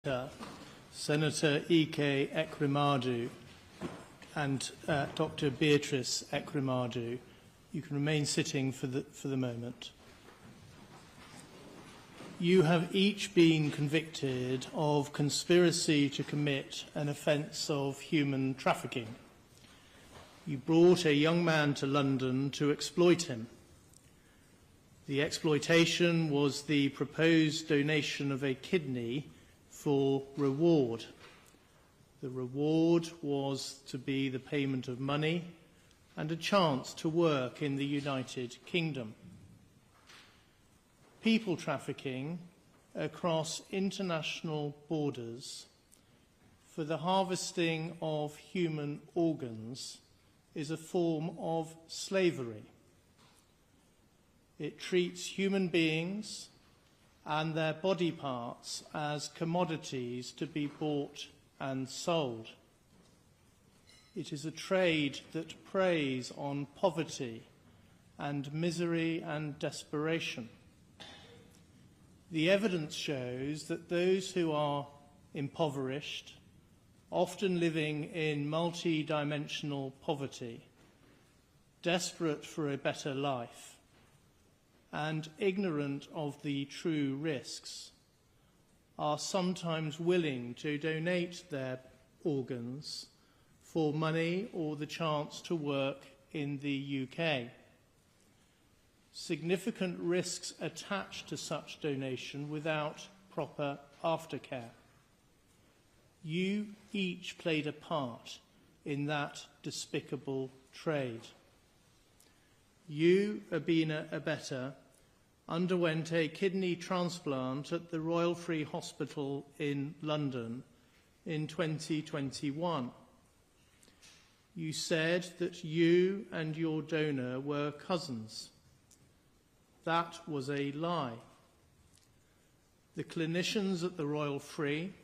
Senator Ekweremadu and Dr. Beatrice Ekweremadu, you can remain sitting for the moment. You have each been convicted of conspiracy to commit an offence of human trafficking. You brought a young man to London to exploit him. The exploitation was the proposed donation of a kidney for reward. The reward was to be the payment of money and a chance to work in the United Kingdom. People trafficking across international borders for the harvesting of human organs is a form of slavery. It treats human beings and their body parts as commodities to be bought and sold. It is a trade that preys on poverty and misery and desperation. The evidence shows that those who are impoverished, often living in multi-dimensional poverty, desperate for a better life, and ignorant of the true risks, are sometimes willing to donate their organs for money or the chance to work in the UK. Significant risks attached to such donation without proper aftercare. You each played a part in that despicable trade. You, Abina Abetta, underwent a kidney transplant at the Royal Free Hospital in London in 2021. You said that you and your donor were cousins. That was a lie. The clinicians at the Royal Free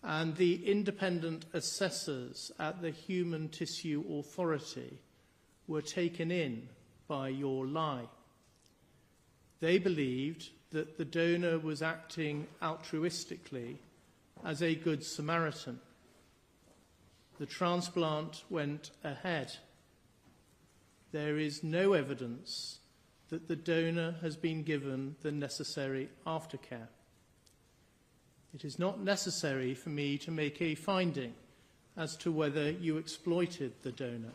and the independent assessors at the Human Tissue Authority were taken in by your lie. They believed that the donor was acting altruistically as a good Samaritan. The transplant went ahead. There is no evidence that the donor has been given the necessary aftercare. It is not necessary for me to make a finding as to whether you exploited the donor.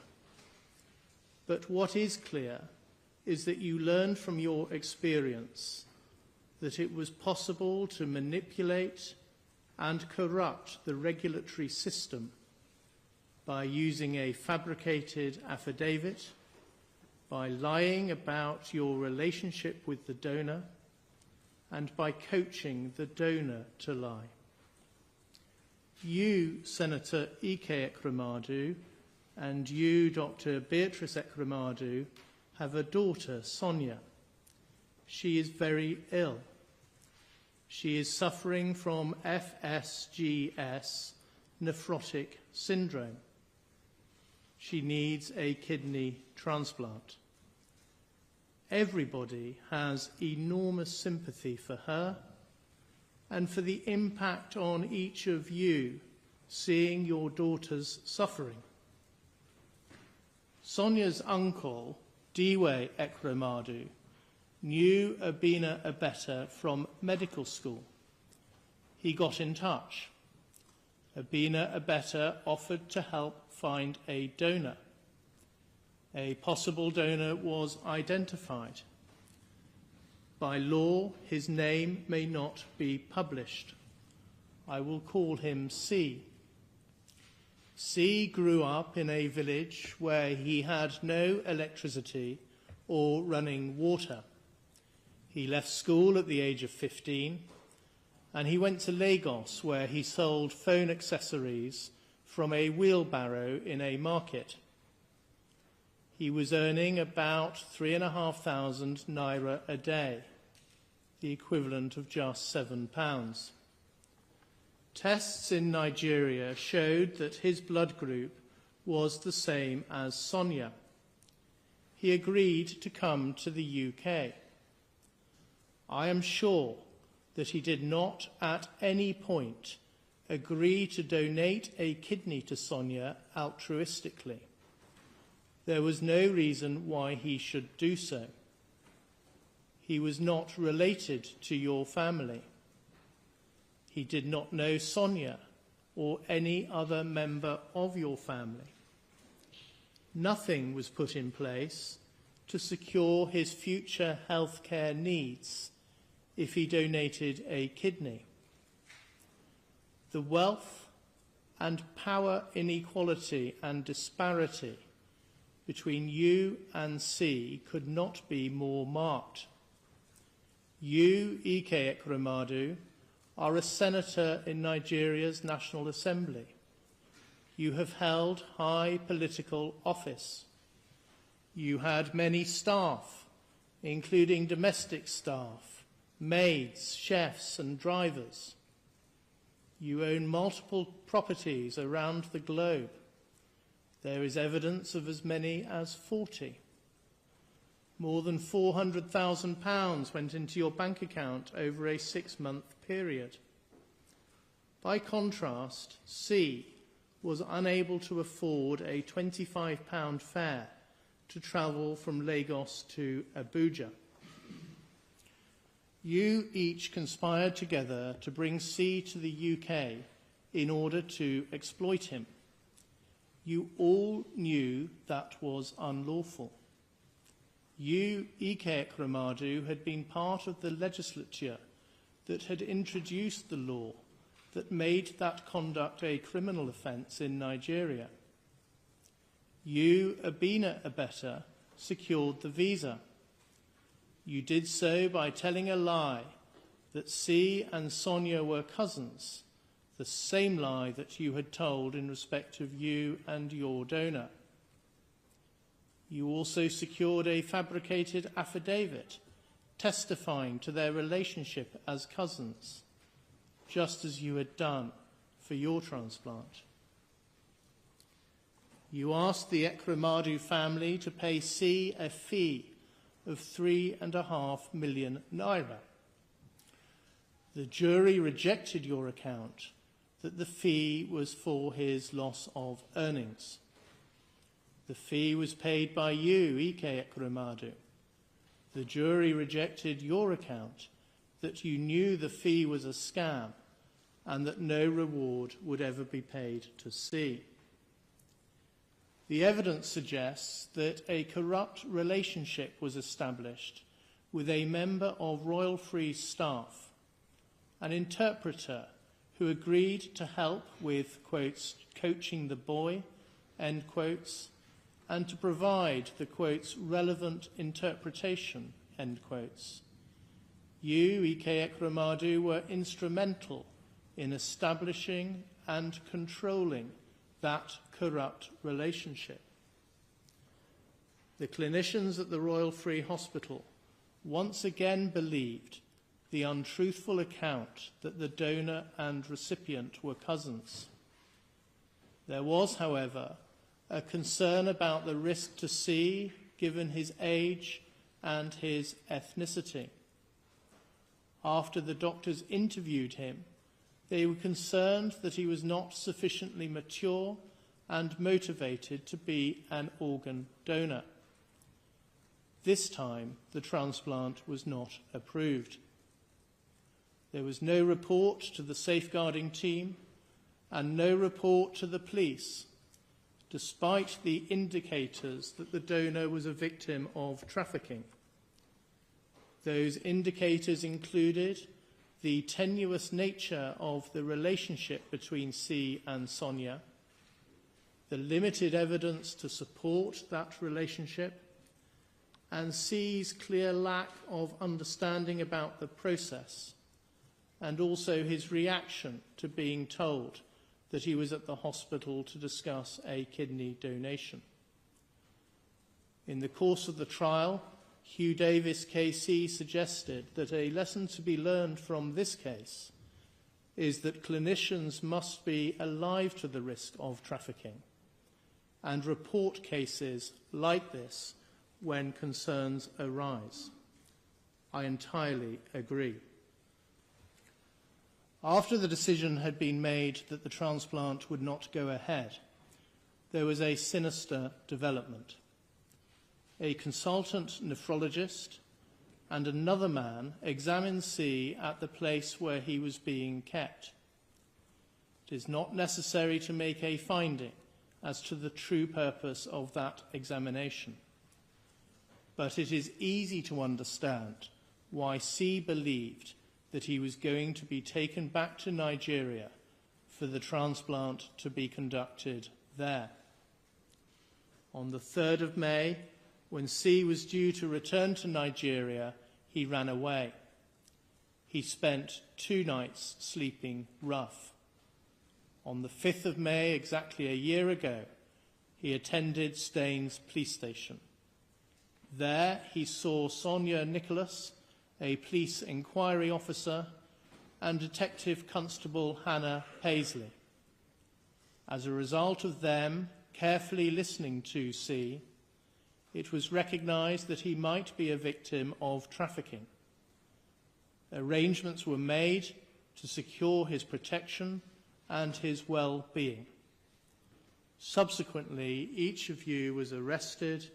But what is clear is that you learned from your experience that it was possible to manipulate and corrupt the regulatory system by using a fabricated affidavit, by lying about your relationship with the donor, and by coaching the donor to lie. You, Senator Ekweremadu, and you, Dr. Beatrice Ekweremadu, have a daughter, Sonia. She is very ill. She is suffering from FSGS, nephrotic syndrome. She needs a kidney transplant. Everybody has enormous sympathy for her and for the impact on each of you seeing your daughter's suffering. Sonia's uncle, Diwe Ekweremadu, knew Abina Abetta from medical school. He got in touch. Abina Abetta offered to help find a donor. A possible donor was identified. By law, his name may not be published. I will call him C. C grew up in a village where he had no electricity or running water. He left school at the age of 15 and he went to Lagos, where he sold phone accessories from a wheelbarrow in a market. He was earning about 3,500 naira a day, the equivalent of just £7. Tests in Nigeria showed that his blood group was the same as Sonia. He agreed to come to the UK. I am sure that he did not at any point agree to donate a kidney to Sonia altruistically. There was no reason why he should do so. He was not related to your family. He did not know Sonia or any other member of your family. Nothing was put in place to secure his future healthcare needs if he donated a kidney. The wealth and power inequality and disparity between you and C could not be more marked. You, Ekweremadu, are a senator in Nigeria's National Assembly. You have held high political office. You had many staff, including domestic staff, maids, chefs, and drivers. You own multiple properties around the globe. There is evidence of as many as 40. More than £400,000 went into your bank account over a 6-month period. By contrast, C was unable to afford a £25 fare to travel from Lagos to Abuja. You each conspired together to bring C to the UK in order to exploit him. You all knew that was unlawful. You, Ekweremadu, had been part of the legislature that had introduced the law that made that conduct a criminal offence in Nigeria. You, Abina Abeta, secured the visa. You did so by telling a lie that C and Sonia were cousins, the same lie that you had told in respect of you and your donor. You also secured a fabricated affidavit testifying to their relationship as cousins, just as you had done for your transplant. You asked the Ekweremadu family to pay C a fee of 3.5 million naira. The jury rejected your account that the fee was for his loss of earnings. The fee was paid by you, Ekweremadu. The jury rejected your account that you knew the fee was a scam and that no reward would ever be paid to C. The evidence suggests that a corrupt relationship was established with a member of Royal Free staff, an interpreter who agreed to help with, quotes, coaching the boy, end quotes, and to provide the, quotes, relevant interpretation, end quotes. You, Ekweremadu, were instrumental in establishing and controlling that corrupt relationship. The clinicians at the Royal Free Hospital once again believed the untruthful account that the donor and recipient were cousins. There was, however, a concern about the risk to C given his age and his ethnicity. After the doctors interviewed him, they were concerned that he was not sufficiently mature and motivated to be an organ donor. This time, the transplant was not approved. There was no report to the safeguarding team and no report to the police, despite the indicators that the donor was a victim of trafficking. Those indicators included the tenuous nature of the relationship between C and Sonia, the limited evidence to support that relationship, and C's clear lack of understanding about the process, and also his reaction to being told that he was at the hospital to discuss a kidney donation. In the course of the trial, Hugh Davis KC suggested that a lesson to be learned from this case is that clinicians must be alive to the risk of trafficking and report cases like this when concerns arise. I entirely agree. After the decision had been made that the transplant would not go ahead, there was a sinister development. A consultant nephrologist and another man examined C at the place where he was being kept. It is not necessary to make a finding as to the true purpose of that examination, but it is easy to understand why C believed that he was going to be taken back to Nigeria for the transplant to be conducted there. On the 3rd of May, when C was due to return to Nigeria, he ran away. He spent 2 nights sleeping rough. On the 5th of May, exactly a year ago, he attended Staines police station. There he saw Sonia Nicholas, a police inquiry officer, and Detective Constable Hannah Paisley. As a result of them carefully listening to C, it was recognised that he might be a victim of trafficking. Arrangements were made to secure his protection and his well-being. Subsequently, each of you was arrested,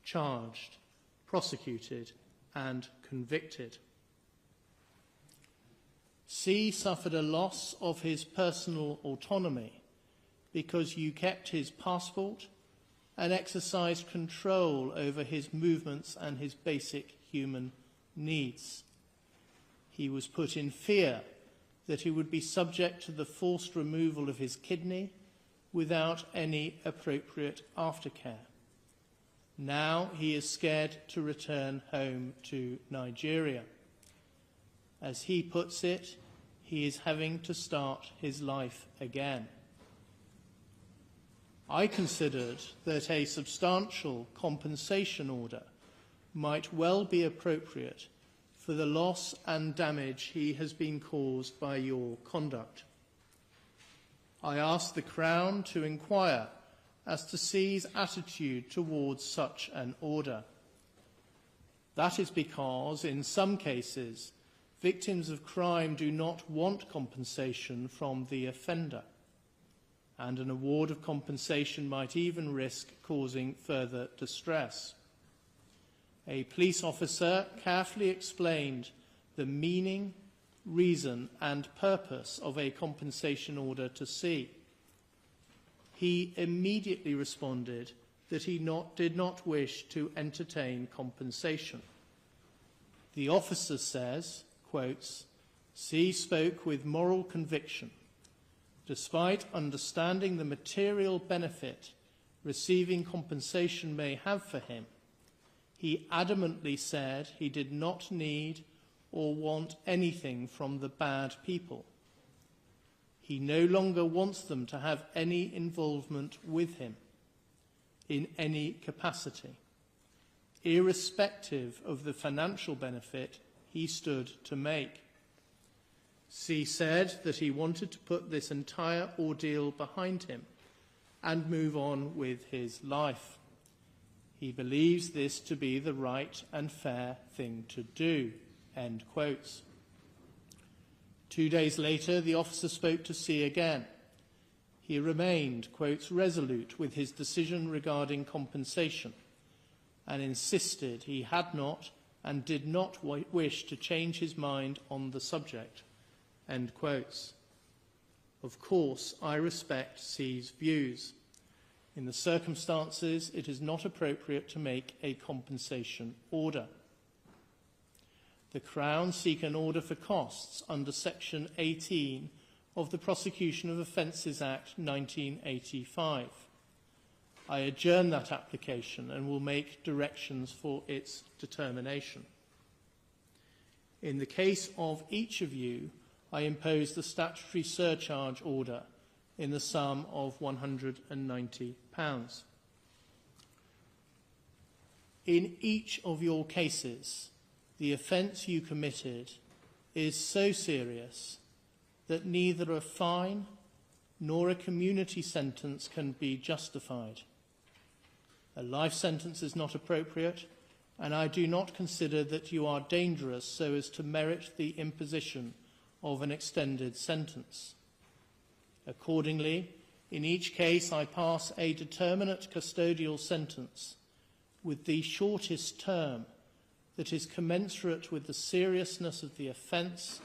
charged, prosecuted, and convicted. C suffered a loss of his personal autonomy because you kept his passport and exercised control over his movements and his basic human needs. He was put in fear that he would be subject to the forced removal of his kidney without any appropriate aftercare. Now he is scared to return home to Nigeria. As he puts it, he is having to start his life again. I considered that a substantial compensation order might well be appropriate for the loss and damage he has been caused by your conduct. I asked the Crown to inquire as to C's attitude towards such an order. That is because, in some cases, victims of crime do not want compensation from the offender, and an award of compensation might even risk causing further distress. A police officer carefully explained the meaning, reason, and purpose of a compensation order to C. He immediately responded that he did not wish to entertain compensation. The officer says, quotes, C spoke with moral conviction. Despite understanding the material benefit receiving compensation may have for him, he adamantly said he did not need or want anything from the bad people. He no longer wants them to have any involvement with him in any capacity, irrespective of the financial benefit he stood to make. C said that he wanted to put this entire ordeal behind him and move on with his life. He believes this to be the right and fair thing to do, end quotes. 2 days later, the officer spoke to C again. He remained, quotes, resolute with his decision regarding compensation and insisted he had not and did not wish to change his mind on the subject, end quotes. Of course, I respect C's views. In the circumstances, it is not appropriate to make a compensation order. The Crown seek an order for costs under Section 18 of the Prosecution of Offences Act 1985. I adjourn that application and will make directions for its determination. In the case of each of you, I impose the statutory surcharge order in the sum of £190. In each of your cases, the offence you committed is so serious that neither a fine nor a community sentence can be justified. A life sentence is not appropriate, and I do not consider that you are dangerous so as to merit the imposition of an extended sentence. Accordingly, in each case I pass a determinate custodial sentence with the shortest term that is commensurate with the seriousness of the offence,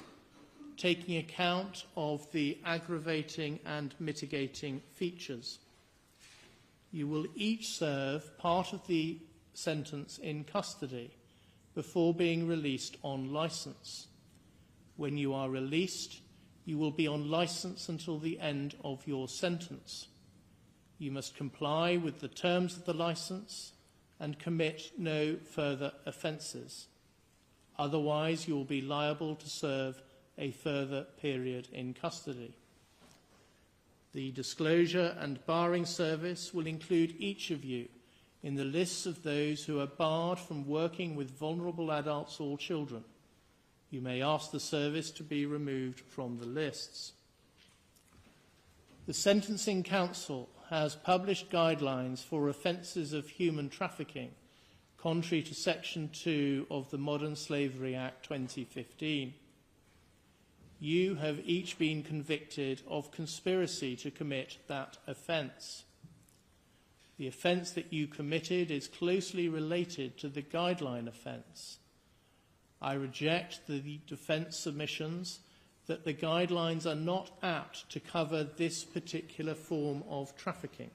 taking account of the aggravating and mitigating features. You will each serve part of the sentence in custody before being released on licence. When you are released, you will be on licence until the end of your sentence. You must comply with the terms of the licence and commit no further offences. Otherwise, you will be liable to serve a further period in custody. The disclosure and barring service will include each of you in the lists of those who are barred from working with vulnerable adults or children. You may ask the service to be removed from the lists. The Sentencing Council has published guidelines for offences of human trafficking, contrary to Section 2 of the Modern Slavery Act 2015. You have each been convicted of conspiracy to commit that offence. The offence that you committed is closely related to the guideline offence. I reject the defence submissions that the guidelines are not apt to cover this particular form of trafficking.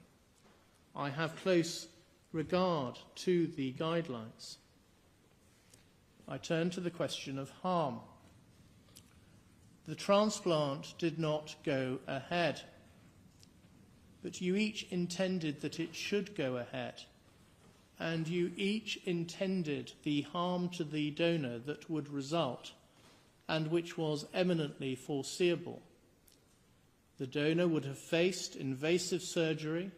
I have close regard to the guidelines. I turn to the question of harm. The transplant did not go ahead, but you each intended that it should go ahead, and you each intended the harm to the donor that would result, and which was eminently foreseeable. The donor would have faced invasive surgery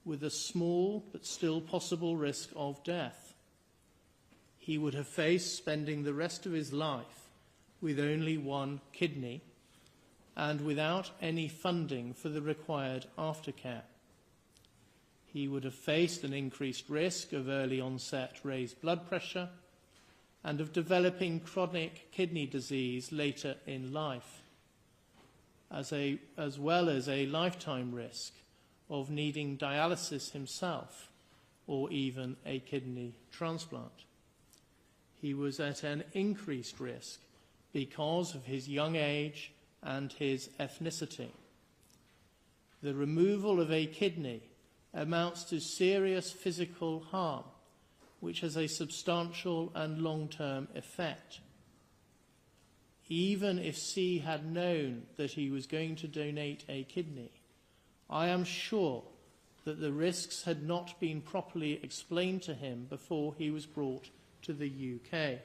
with a small but still possible risk of death. He would have faced spending the rest of his life with only one kidney and without any funding for the required aftercare. He would have faced an increased risk of early onset raised blood pressure and of developing chronic kidney disease later in life, as well as a lifetime risk of needing dialysis himself or even a kidney transplant. He was at an increased risk because of his young age and his ethnicity. The removal of a kidney amounts to serious physical harm, which has a substantial and long-term effect. Even if C had known that he was going to donate a kidney, I am sure that the risks had not been properly explained to him before he was brought to the UK.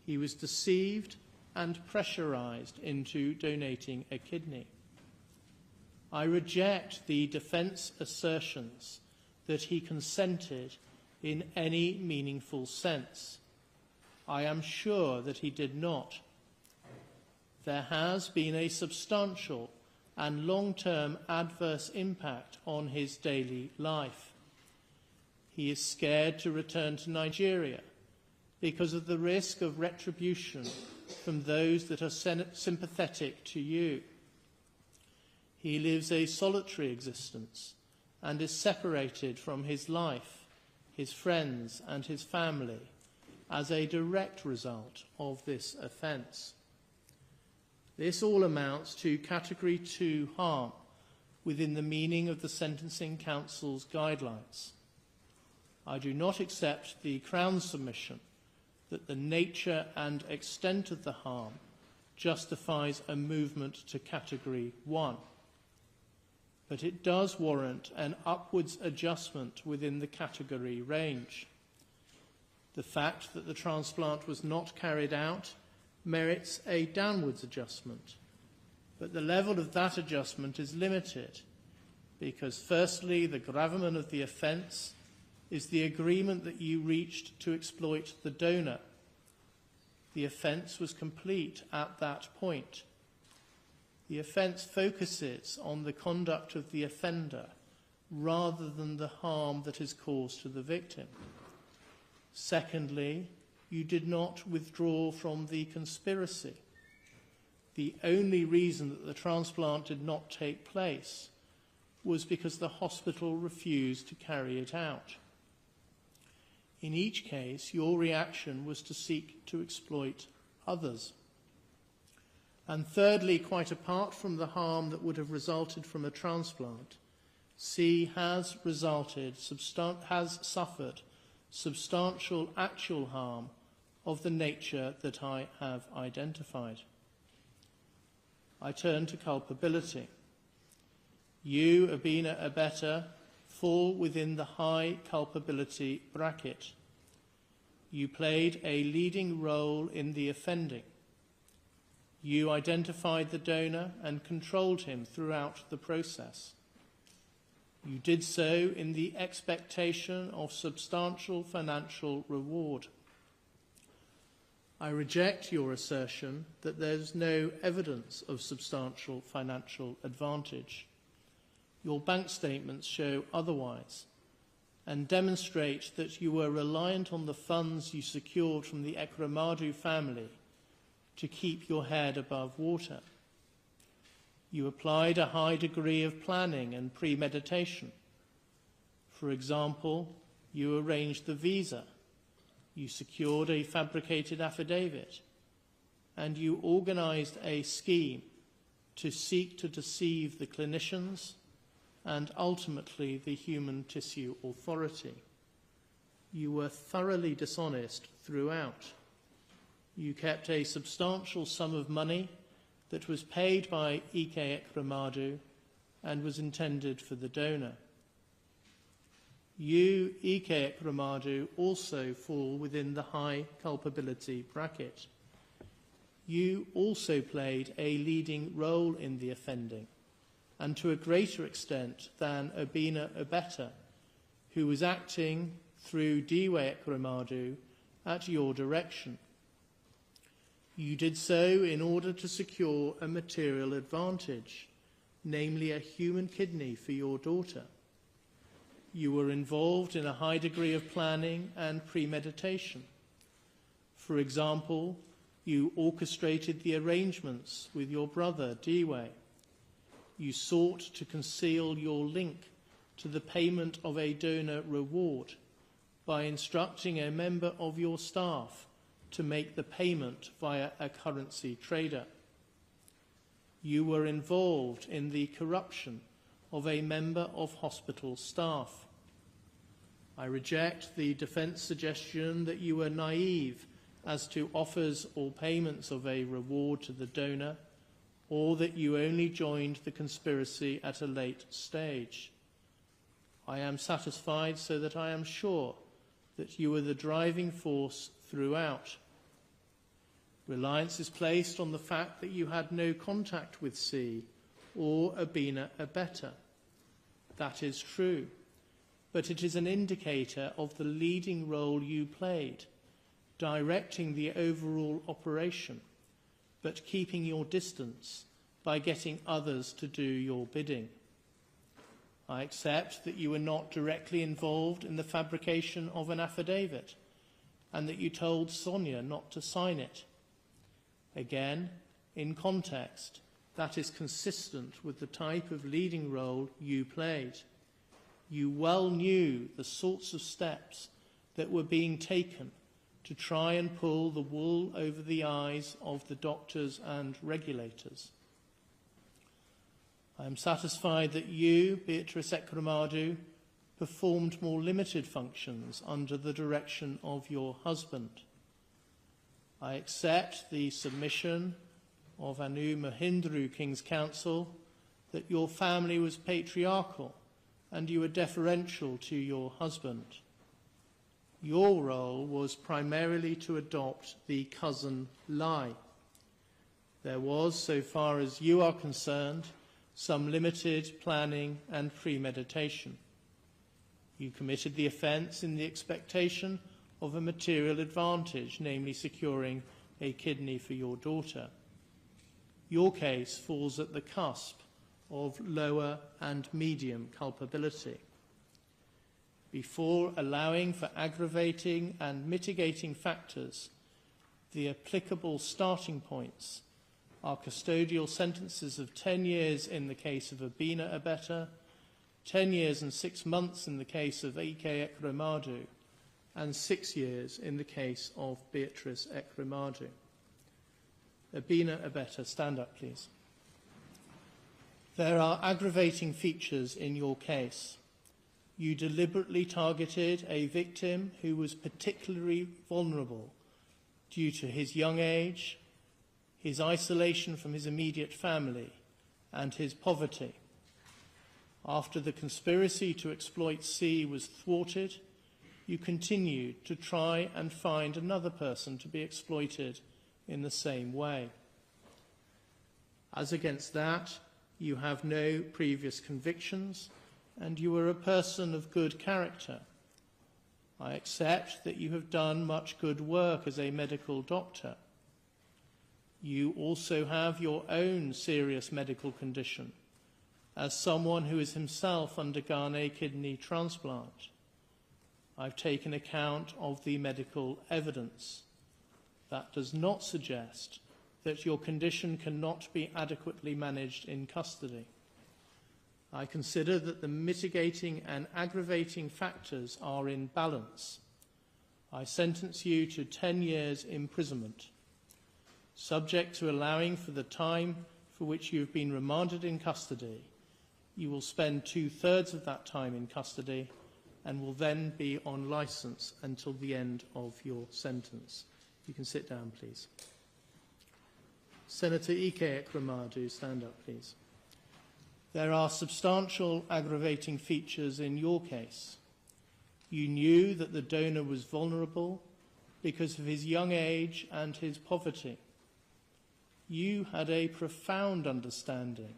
He was deceived and pressurised into donating a kidney. I reject the defence assertions that he consented in any meaningful sense. I am sure that he did not. There has been a substantial and long-term adverse impact on his daily life. He is scared to return to Nigeria because of the risk of retribution from those that are sympathetic to you. He lives a solitary existence and is separated from his life, his friends and his family as a direct result of this offence. This all amounts to Category 2 harm within the meaning of the Sentencing Council's guidelines. I do not accept the Crown's submission that the nature and extent of the harm justifies a movement to Category 1. But it does warrant an upwards adjustment within the category range. The fact that the transplant was not carried out merits a downwards adjustment, but the level of that adjustment is limited because, firstly, the gravamen of the offence is the agreement that you reached to exploit the donor. The offence was complete at that point. The offence focuses on the conduct of the offender rather than the harm that is caused to the victim. Secondly, you did not withdraw from the conspiracy. the only reason that the transplant did not take place was because the hospital refused to carry it out. In each case, your reaction was to seek to exploit others. And thirdly, quite apart from the harm that would have resulted from a transplant, C has suffered substantial actual harm of the nature that I have identified. I turn to culpability. You, Abina Abeta, fall within the high culpability bracket. You played a leading role in the offending. You identified the donor and controlled him throughout the process. You did so in the expectation of substantial financial reward. I reject your assertion that there is no evidence of substantial financial advantage. Your bank statements show otherwise and demonstrate that you were reliant on the funds you secured from the Ekweremadu family to keep your head above water. You applied a high degree of planning and premeditation. For example, you arranged the visa, you secured a fabricated affidavit, and you organized a scheme to seek to deceive the clinicians and ultimately the Human Tissue Authority. You were thoroughly dishonest throughout. You kept a substantial sum of money that was paid by Ekweremadu and was intended for the donor. You, Ekweremadu, also fall within the high culpability bracket. You also played a leading role in the offending, and to a greater extent than Abina Abeta, who was acting through Diwe Ekweremadu at your direction. You did so in order to secure a material advantage, namely a human kidney for your daughter. You were involved in a high degree of planning and premeditation. For example, you orchestrated the arrangements with your brother, Diwe. You sought to conceal your link to the payment of a donor reward by instructing a member of your staff to make the payment via a currency trader. You were involved in the corruption of a member of hospital staff. I reject the defence suggestion that you were naive as to offers or payments of a reward to the donor, or that you only joined the conspiracy at a late stage. I am satisfied so that I am sure that you were the driving force throughout. Reliance is placed on the fact that you had no contact with C or Abina Abeta. That is true, but it is an indicator of the leading role you played, directing the overall operation, but keeping your distance by getting others to do your bidding. I accept that you were not directly involved in the fabrication of an affidavit and that you told Sonia not to sign it. Again, in context, that is consistent with the type of leading role you played. You well knew the sorts of steps that were being taken to try and pull the wool over the eyes of the doctors and regulators. I am satisfied that you, Beatrice Ekweremadu, performed more limited functions under the direction of your husband. I accept the submission of Anu Mahindru King's Council that your family was patriarchal and you were deferential to your husband. Your role was primarily to adopt the cousin lie. There was, so far as you are concerned, some limited planning and premeditation. You committed the offence in the expectation of a material advantage, namely securing a kidney for your daughter. Your case falls at the cusp of lower and medium culpability. Before allowing for aggravating and mitigating factors, the applicable starting points are custodial sentences of 10 years in the case of Abina Abeta, 10 years and 6 months in the case of Ekweremadu, and 6 years in the case of Beatrice Ekweremadu. Abina Abeta, stand up, please. There are aggravating features in your case. You deliberately targeted a victim who was particularly vulnerable due to his young age, his isolation from his immediate family, and his poverty. After the conspiracy to exploit C was thwarted, you continued to try and find another person to be exploited in the same way. As against that, you have no previous convictions, and you are a person of good character. I accept that you have done much good work as a medical doctor. You also have your own serious medical condition, as someone who has himself undergone a kidney transplant. I've taken account of the medical evidence. That does not suggest that your condition cannot be adequately managed in custody. I consider that the mitigating and aggravating factors are in balance. I sentence you to 10 years imprisonment, subject to allowing for the time for which you have been remanded in custody. You will spend 2/3 of that time in custody and will then be on licence until the end of your sentence. You can sit down, please. Senator Ekweremadu, stand up, please. There are substantial aggravating features in your case. You knew that the donor was vulnerable because of his young age and his poverty. You had a profound understanding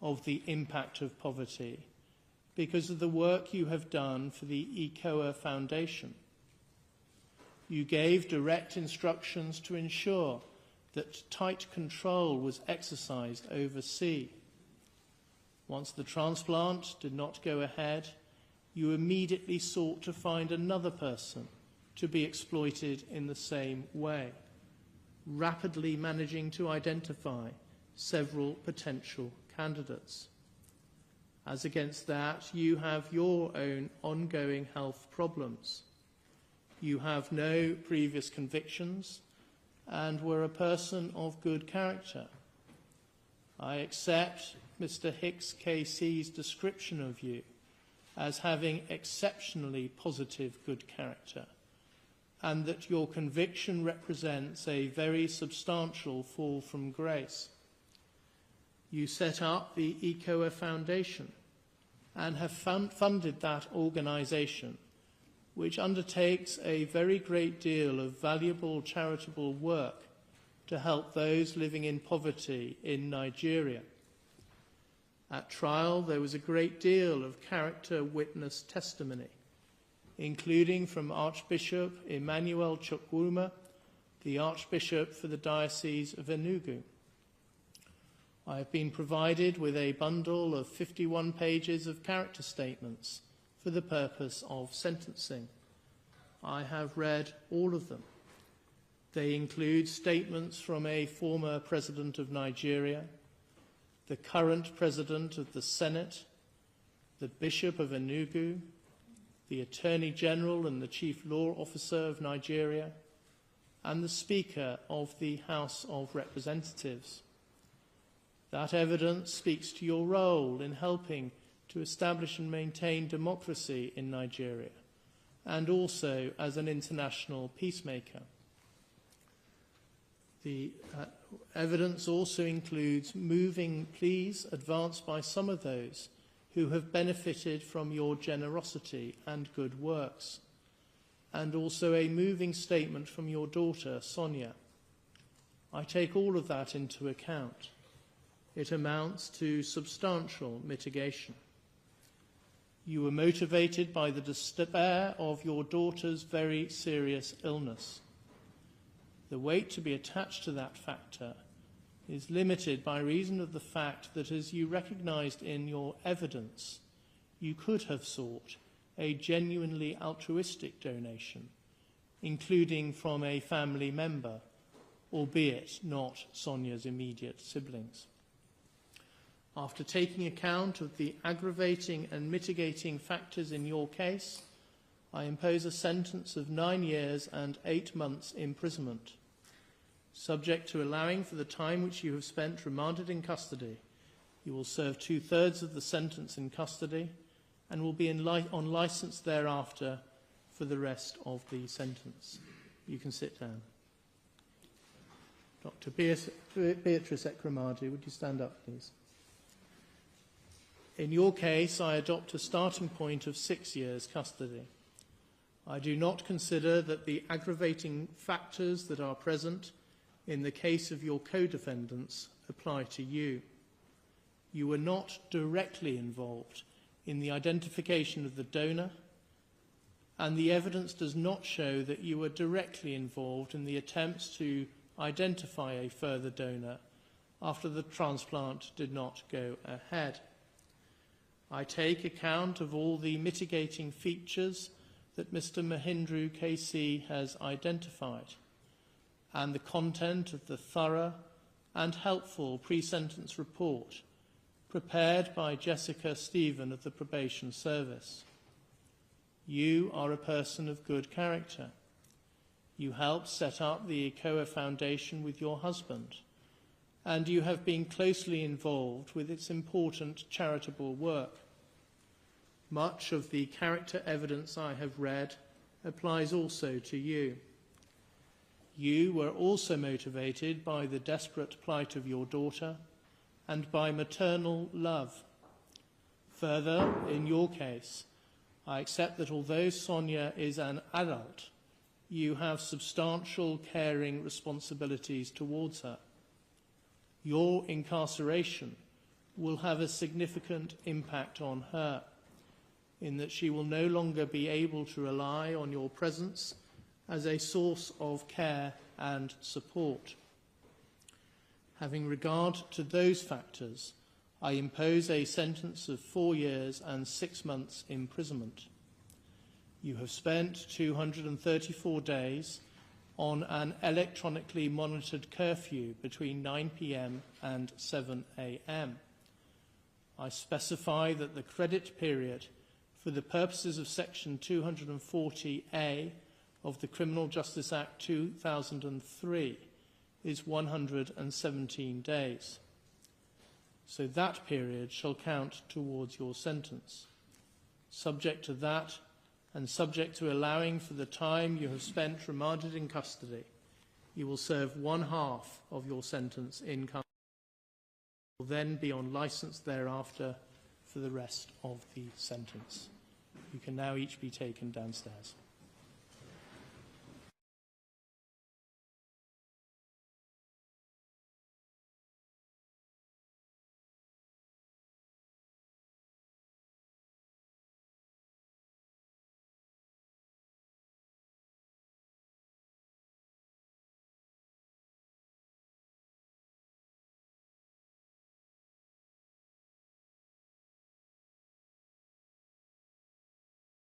of the impact of poverty because of the work you have done for the ECOA Foundation. You gave direct instructions to ensure that tight control was exercised over C. Once the transplant did not go ahead, you immediately sought to find another person to be exploited in the same way, rapidly managing to identify several potential candidates. As against that, you have your own ongoing health problems. You have no previous convictions and were a person of good character. I accept Mr. Hicks KC's description of you as having exceptionally positive good character, and that your conviction represents a very substantial fall from grace. You set up the ECOA Foundation and have funded that organisation, which undertakes a very great deal of valuable charitable work to help those living in poverty in Nigeria. At trial, there was a great deal of character witness testimony, including from Archbishop Emmanuel Chukwuma, the Archbishop for the Diocese of Enugu. I have been provided with a bundle of 51 pages of character statements for the purpose of sentencing. I have read all of them. They include statements from a former president of Nigeria, the current president of the Senate, the Bishop of Enugu, the Attorney General and the Chief Law Officer of Nigeria, and the Speaker of the House of Representatives. That evidence speaks to your role in helping to establish and maintain democracy in Nigeria, and also as an international peacemaker. The evidence also includes moving pleas advanced by some of those who have benefited from your generosity and good works, and also a moving statement from your daughter, Sonia. I take all of that into account. It amounts to substantial mitigation. You were motivated by the despair of your daughter's very serious illness. The weight to be attached to that factor is limited by reason of the fact that, as you recognized in your evidence, you could have sought a genuinely altruistic donation, including from a family member, albeit not Sonia's immediate siblings. After taking account of the aggravating and mitigating factors in your case, I impose a sentence of 9 years and 8 months imprisonment, subject to allowing for the time which you have spent remanded in custody. You will serve 2/3 of the sentence in custody and will be on licence thereafter for the rest of the sentence. You can sit down. Dr. Beatrice Ekweremadu, would you stand up, please? In your case, I adopt a starting point of 6 years custody. I do not consider that the aggravating factors that are present in the case of your co-defendants apply to you. You were not directly involved in the identification of the donor, and the evidence does not show that you were directly involved in the attempts to identify a further donor after the transplant did not go ahead. I take account of all the mitigating features that Mr. Mahindru KC has identified and the content of the thorough and helpful pre-sentence report prepared by Jessica Stephen of the Probation Service. You are a person of good character. You helped set up the ECOA Foundation with your husband, and you have been closely involved with its important charitable work. Much of the character evidence I have read applies also to you. You were also motivated by the desperate plight of your daughter and by maternal love. Further, in your case, I accept that although Sonia is an adult, you have substantial caring responsibilities towards her. Your incarceration will have a significant impact on her, in that she will no longer be able to rely on your presence as a source of care and support. Having regard to those factors, I impose a sentence of 4 years and 6 months imprisonment. You have spent 234 days on an electronically monitored curfew between 9 p.m. and 7 a.m. I specify that the credit period for the purposes of Section 240A of the Criminal Justice Act 2003 is 117 days. So that period shall count towards your sentence. Subject to that, and subject to allowing for the time you have spent remanded in custody, you will serve 1/2 of your sentence in custody. You will then be on licence thereafter for the rest of the sentence. You can now each be taken downstairs.